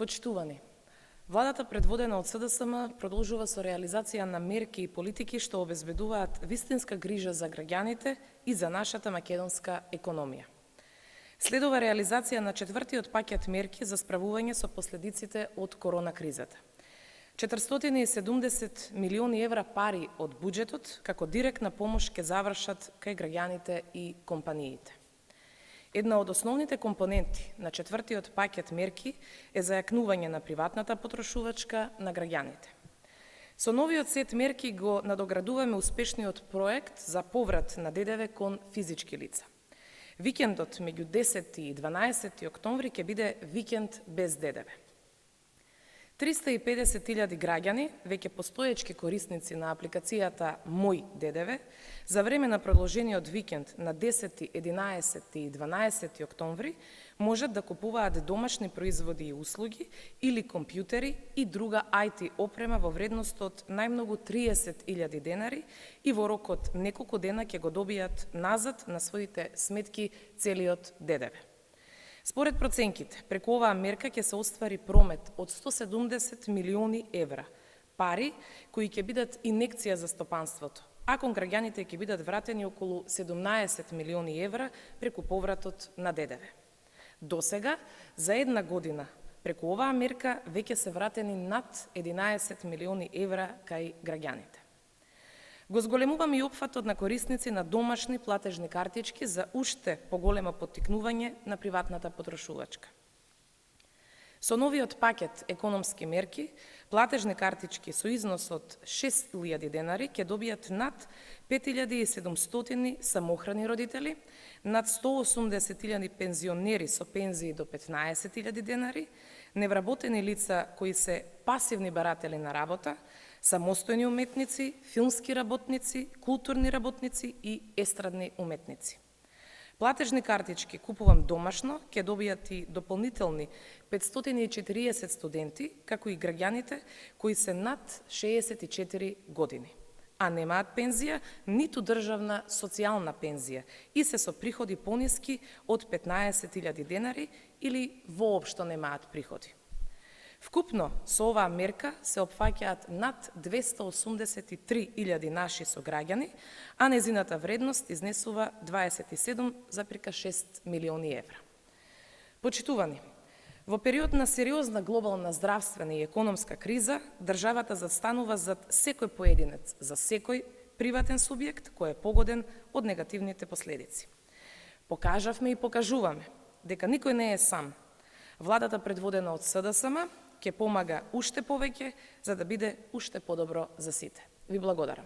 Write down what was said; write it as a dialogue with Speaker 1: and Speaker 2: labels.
Speaker 1: Почитувани, владата предводена од СДСМ продолжува со реализација на мерки и политики што обезбедуваат вистинска грижа за граѓаните и за нашата македонска економија. Следува реализација на четвртиот пакет мерки за справување со последиците од корона кризата. 470 милиони евра пари од буџетот како директна помош ќе завршат кај граѓаните и компаниите. Една од основните компоненти на четвртиот пакет мерки е зајакнување на приватната потрошувачка на граѓаните. Со новиот сет мерки го надоградуваме успешниот проект за поврат на ДДВ кон физички лица. Викендот меѓу 10 и 12 октомври ќе биде викенд без ДДВ. 350.000 граѓани, веќе постоечки корисници на апликацијата Мој ДДВ, за време на продолжениот викенд на 10, 11 и 12 октомври можат да купуваат домашни производи и услуги или компјутери и друга IT опрема во вредност од најмногу 30.000 денари и во рок од неколку дена ќе го добијат назад на своите сметки целиот ДДВ. Според проценките, преку оваа мерка ќе се оствари промет од 170 милиони евра, пари кои ќе бидат инекција за стопанството, а кон граѓаните ќе бидат вратени околу 17 милиони евра преку повратот на ДДВ. Досега, за една година, преку оваа мерка веќе се вратени над 11 милиони евра кај граѓаните. Го зголемуваме и опфатот на корисници на домашни платежни картички за уште поголемо поттикнување на приватната потрошувачка. Со новиот пакет економски мерки, платежни картички со износ од 6.000 денари ќе добијат над 5.700 самохрани родители, над 180.000 пензионери со пензии до 15.000 денари, невработени лица кои се пасивни баратели на работа, самостојни уметници, филмски работници, културни работници и естрадни уметници. Платежни картички купувам домашно ќе добијат и дополнителни 540 студенти, како и граѓаните кои се над 64 години, а немаат пензија, ниту државна социјална пензија и се со приходи пониски од 15.000 денари или воопшто немаат приходи. Вкупно со оваа мерка се опфаќаат над 283.000 наши сограѓани, а незината вредност изнесува 27,6 милиони евра. Почитувани, во период на сериозна глобална здравствена и економска криза, државата застанува зад секој поединец, за секој приватен субјект кој е погоден од негативните последици. Покажавме и покажуваме дека никој не е сам. Владата предводена од СДСМ ќе помага уште повеќе за да биде уште подобро за сите. Ви благодарам.